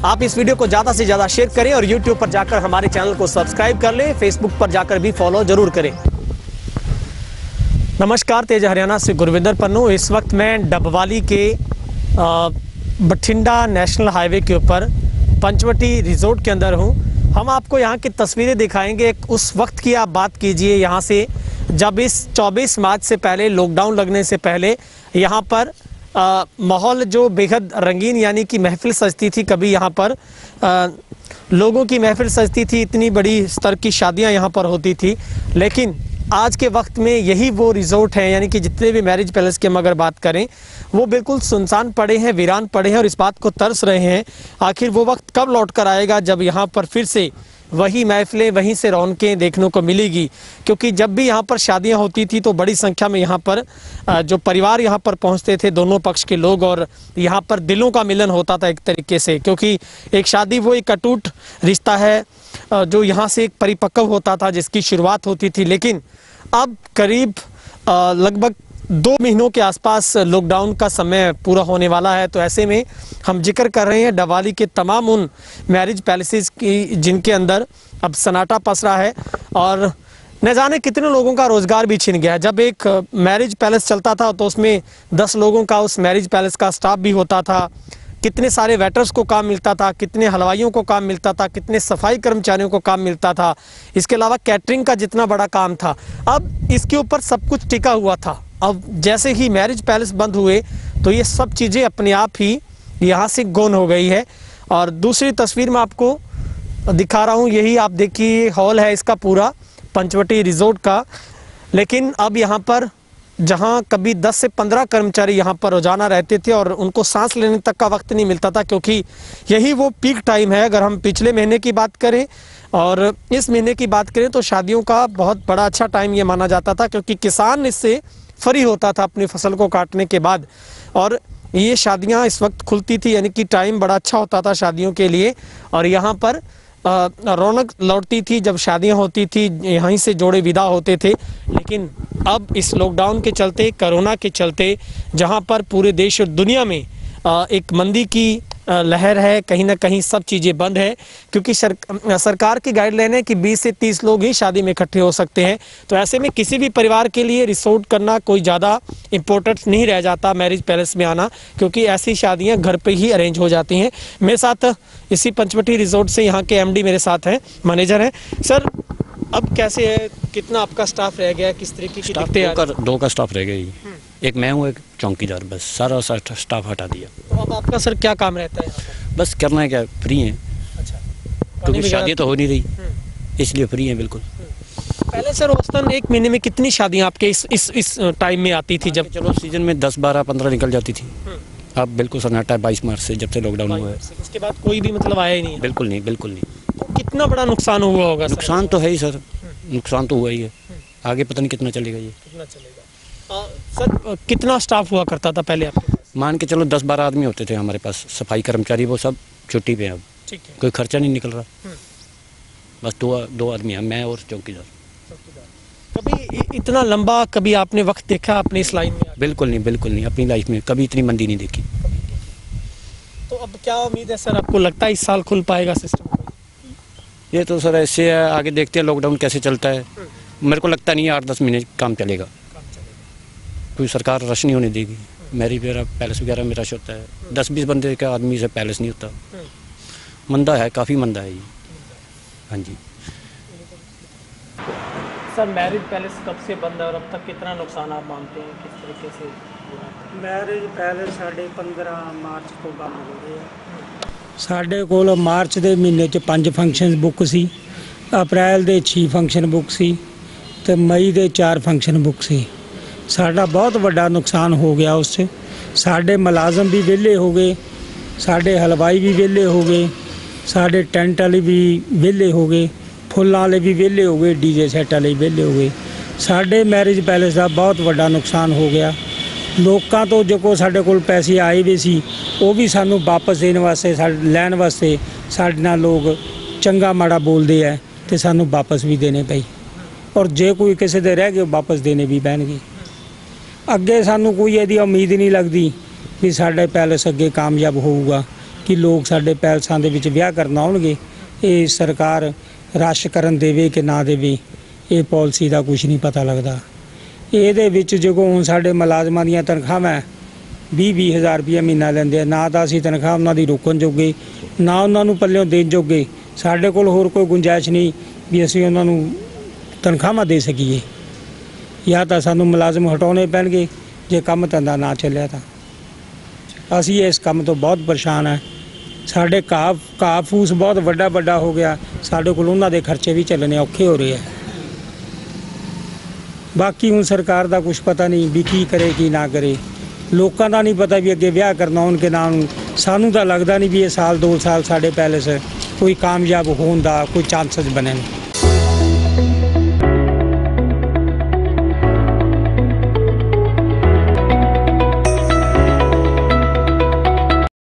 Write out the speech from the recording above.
आप इस वीडियो को ज़्यादा से ज़्यादा शेयर करें और YouTube पर जाकर हमारे चैनल को सब्सक्राइब कर लें, Facebook पर जाकर भी फॉलो जरूर करें। नमस्कार, तेज हरियाणा से गुरविंदर पन्नू। इस वक्त मैं डबवाली के बठिंडा नेशनल हाईवे के ऊपर पंचवटी रिजोर्ट के अंदर हूं। हम आपको यहां की तस्वीरें दिखाएंगे। उस वक्त की आप बात कीजिए यहां से जब इस 24 मार्च से पहले, लॉकडाउन लगने से पहले यहां पर माहौल जो बेहद रंगीन यानी कि महफिल सजती थी। कभी यहाँ पर लोगों की महफिल सजती थी, इतनी बड़ी स्तर की शादियाँ यहाँ पर होती थी। लेकिन आज के वक्त में यही वो रिजोर्ट हैं, यानी कि जितने भी मैरिज पैलेस की हम अगर बात करें वो बिल्कुल सुनसान पड़े हैं, वीरान पड़े हैं और इस बात को तरस रहे हैं आखिर वो वक्त कब लौट कर आएगा जब यहाँ पर फिर से वही महफिलें, वहीं से रौनकें देखने को मिलेगी। क्योंकि जब भी यहाँ पर शादियाँ होती थी तो बड़ी संख्या में यहाँ पर जो परिवार यहाँ पर पहुँचते थे, दोनों पक्ष के लोग, और यहाँ पर दिलों का मिलन होता था एक तरीके से। क्योंकि एक शादी वो एक अटूट रिश्ता है जो यहाँ से एक परिपक्व होता था, जिसकी शुरुआत होती थी। लेकिन अब करीब लगभग 2 महीनों के आसपास लॉकडाउन का समय पूरा होने वाला है। तो ऐसे में हम जिक्र कर रहे हैं डबवाली के तमाम उन मैरिज पैलेसेस की जिनके अंदर अब सन्नाटा पसरा है और न जाने कितने लोगों का रोज़गार भी छिन गया है। जब एक मैरिज पैलेस चलता था तो उसमें 10 लोगों का उस मैरिज पैलेस का स्टाफ भी होता था। कितने सारे वेटर्स को काम मिलता था, कितने हलवाइयों को काम मिलता था, कितने सफाई कर्मचारियों को काम मिलता था। इसके अलावा कैटरिंग का जितना बड़ा काम था, अब इसके ऊपर सब कुछ टिका हुआ था। अब जैसे ही मैरिज पैलेस बंद हुए तो ये सब चीज़ें अपने आप ही यहाँ से गौन हो गई है। और दूसरी तस्वीर में आपको दिखा रहा हूँ, यही आप देखिए हॉल है इसका पूरा पंचवटी रिजोर्ट का। लेकिन अब यहाँ पर जहाँ कभी 10 से 15 कर्मचारी यहाँ पर रोजाना रहते थे और उनको सांस लेने तक का वक्त नहीं मिलता था, क्योंकि यही वो पीक टाइम है। अगर हम पिछले महीने की बात करें और इस महीने की बात करें तो शादियों का बहुत बड़ा अच्छा टाइम ये माना जाता था, क्योंकि किसान इससे फ्री होता था अपनी फसल को काटने के बाद। और ये शादियाँ इस वक्त खुलती थी, यानी कि टाइम बड़ा अच्छा होता था शादियों के लिए। और यहाँ पर रौनक लौटती थी जब शादियां होती थी, यहीं से जोड़े विदा होते थे। लेकिन अब इस लॉकडाउन के चलते, कोरोना के चलते, जहां पर पूरे देश और दुनिया में एक मंदी की लहर है, कहीं ना कहीं सब चीज़ें बंद है। क्योंकि सरकार की गाइडलाइन है कि 20 से 30 लोग ही शादी में इकट्ठे हो सकते हैं। तो ऐसे में किसी भी परिवार के लिए रिसोर्ट करना कोई ज़्यादा इम्पोर्टेंट नहीं रह जाता, मैरिज पैलेस में आना, क्योंकि ऐसी शादियां घर पे ही अरेंज हो जाती हैं। मेरे साथ इसी पंचवटी रिजोर्ट से यहाँ के MD मेरे साथ हैं, मैनेजर हैं। सर, अब कैसे है, कितना आपका स्टाफ रह गया, किस तरीके की दिक्कतें? 2 का स्टाफ रह गया, एक मैं हूँ, एक चौकीदार, बस सारा स्टाफ हटा दिया। तो अब आपका सर क्या काम रहता है? बस करना है क्या, फ्री हैं। अच्छा, क्योंकि शादी तो हो नहीं रही, इसलिए फ्री हैं बिल्कुल। पहले सर औसतन एक महीने में कितनी शादियां आपके इस टाइम में आती थी? जब चलो सीजन में 10, 12, 15 निकल जाती थी। अब बिल्कुल सन्नाटा है 22 मार्च से, जब से लॉकडाउन हुआ है। उसके बाद कोई भी मतलब आया ही नहीं? बिल्कुल नहीं, बिल्कुल नहीं। तो कितना बड़ा नुकसान हुआ होगा? नुकसान तो है ही सर, नुकसान तो हुआ ही है। आगे पता नहीं कितना चलेगा ये। कितना चलेगा सर? कितना स्टाफ हुआ करता था पहले आपके पास? मान के चलो 10-12 आदमी होते थे हमारे पास, सफाई कर्मचारी, वो सब छुट्टी पे हैं अब। ठीक है, कोई खर्चा नहीं निकल रहा। बस 2 आदमी हैं, मैं और चौकीदार। कभी इतना लंबा कभी आपने वक्त देखा अपनी इस लाइन में? बिल्कुल नहीं, बिल्कुल नहीं, अपनी लाइफ में कभी इतनी मंदी नहीं देखी। तो अब क्या उम्मीद है सर, आपको लगता है इस साल खुल पाएगा सिस्टम? ये तो सर ऐसे है, आगे देखते हैं लॉकडाउन कैसे चलता है। मेरे को लगता नहीं है 8-10 महीने काम चलेगा। कोई सरकार रश नहीं होने देगी। मैरिज वगैरह, पैलेस वगैरह में रश होता है, 10-20 बंदे का आदमी से पैलेस नहीं होता। मंदा है, काफ़ी मंदा है ये। हाँ जी सर, मैरिज पैलेस कब से बंद है और अब तक कितना नुकसान आप मानते हैं, किस तरीके से? मैरिज पैलेस साढ़े 15 मार्च को बंद हो गए। ਸਾਡੇ ਕੋਲ ਮਾਰਚ ਦੇ ਮਹੀਨੇ 'ਚ 5 ਫੰਕਸ਼ਨ ਬੁੱਕ ਸੀ, ਅਪ੍ਰੈਲ ਦੇ 6 ਫੰਕਸ਼ਨ ਬੁੱਕ ਸੀ ਤੇ ਮਈ ਦੇ 4 ਫੰਕਸ਼ਨ ਬੁੱਕ ਸੀ। ਸਾਡਾ ਬਹੁਤ ਵੱਡਾ ਨੁਕਸਾਨ ਹੋ ਗਿਆ ਉਸ 'ਚ। ਸਾਡੇ ਮੁਲਾਜ਼ਮ ਵੀ ਵਿਹਲੇ ਹੋ ਗਏ, ਸਾਡੇ ਹਲਵਾਈ ਵੀ ਵਿਹਲੇ ਹੋ ਗਏ, ਸਾਡੇ ਟੈਂਟ ਵਾਲੇ ਵੀ ਵਿਹਲੇ ਹੋ ਗਏ, ਫੁੱਲਾਂ ਵਾਲੇ ਵੀ ਵਿਹਲੇ ਹੋ ਗਏ, ਡੀਜੇ ਸੈੱਟ ਵਾਲੇ ਵਿਹਲੇ ਹੋ ਗਏ। ਸਾਡੇ ਮੈਰਿਜ ਪੈਲੇਸ ਦਾ ਬਹੁਤ ਵੱਡਾ ਨੁਕਸਾਨ ਹੋ ਗਿਆ। ਲੋਕਾਂ ਤੋਂ ਜੋ ਕੋ ਸਾਡੇ ਕੋਲ ਪੈਸੇ ਆਏ ਵੀ ਸੀ ਉਹ ਵੀ ਸਾਨੂੰ ਵਾਪਸ ਦੇਣ ਵਾਸਤੇ, ਲੈਣ ਵਾਸਤੇ ਸਾਡੇ ਨਾਲ ਲੋਕ ਚੰਗਾ ਮਾੜਾ ਬੋਲਦੇ ਹੈ ਤੇ ਸਾਨੂੰ ਵਾਪਸ ਵੀ ਦੇਣੇ ਪਈ। ਔਰ ਜੇ ਕੋਈ ਕਿਸੇ ਦੇ ਰਹਿ ਗਏ ਵਾਪਸ ਦੇਣੇ ਵੀ ਪੈਣਗੇ। ਅੱਗੇ ਸਾਨੂੰ ਕੋਈ ਇਹਦੀ ਉਮੀਦ ਨਹੀਂ ਲੱਗਦੀ ਵੀ ਸਾਡਾ ਪੈਲੇਸ ਅੱਗੇ ਕਾਮਯਾਬ ਹੋਊਗਾ, ਕਿ ਲੋਕ ਸਾਡੇ ਪੈਲਸਾਂ ਦੇ ਵਿੱਚ ਵਿਆਹ ਕਰਨ ਆਉਣਗੇ। ਇਹ ਸਰਕਾਰ ਰਸ਼ ਕਰਨ ਦੇਵੇ ਕਿ ਨਾ ਦੇਵੇ, ਇਹ ਪਾਲਿਸੀ ਦਾ ਕੁਝ ਨਹੀਂ ਪਤਾ ਲੱਗਦਾ। ਇਹਦੇ ਵਿੱਚ ਜਦੋਂ ਹੁਣ ਸਾਡੇ ਮੁਲਾਜ਼ਮਾਂ ਦੀਆਂ ਤਨਖਾਹਾਂ 20-20 ਹਜ਼ਾਰ ਰੁਪਈਆ ਮਹੀਨਾ ਲੈਂਦੇ ਆ, ਨਾ ਤਾਂ ਅਸੀਂ ਤਨਖਾਹ ਉਹਨਾਂ ਦੀ ਰੋਕਣ ਜੋਗੇ, ਨਾ ਉਹਨਾਂ ਨੂੰ ਪੱਲਿਓਂ ਦੇਣ ਜੋਗੇ। ਸਾਡੇ ਕੋਲ ਹੋਰ ਕੋਈ ਗੁੰਜਾਇਸ਼ ਨਹੀਂ ਵੀ ਅਸੀਂ ਉਹਨਾਂ ਨੂੰ ਤਨਖਾਹਾਂ ਦੇ ਸਕੀਏ। ਜਾਂ ਤਾਂ ਸਾਨੂੰ ਮੁਲਾਜ਼ਮ ਹਟਾਉਣੇ ਪੈਣਗੇ ਜੇ ਕੰਮ ਧੰਦਾ ਨਾ ਚੱਲਿਆ ਤਾਂ। ਅਸੀਂ ਇਸ ਕੰਮ ਤੋਂ ਬਹੁਤ ਪਰੇਸ਼ਾਨ ਹਾਂ। ਸਾਡੇ ਘਾਹ ਫੂਸ ਬਹੁਤ ਵੱਡਾ ਹੋ ਗਿਆ, ਸਾਡੇ ਕੋਲ ਉਹਨਾਂ ਦੇ ਖਰਚੇ ਵੀ ਚੱਲਣੇ ਔਖੇ ਹੋ ਰਹੇ ਆ। ਬਾਕੀ ਹੁਣ ਸਰਕਾਰ ਦਾ ਕੁਝ ਪਤਾ ਨਹੀਂ ਵੀ ਕੀ ਕਰੇ ਕੀ ਨਾ ਕਰੇ। ਲੋਕਾਂ ਦਾ ਨਹੀਂ ਪਤਾ ਵੀ ਅੱਗੇ ਵਿਆਹ ਕਰਨਾ ਹੋਣ ਕਿ ਨਾ ਹੋਣ। ਸਾਨੂੰ ਤਾਂ ਲੱਗਦਾ ਨਹੀਂ ਵੀ ਇਹ ਸਾਲ 2 ਸਾਲ ਸਾਡੇ ਪੈਲੇਸ ਕੋਈ ਕਾਮਯਾਬ ਹੋਣ ਦਾ ਕੋਈ ਚਾਂਸਸ ਬਣੇ ਨੇ।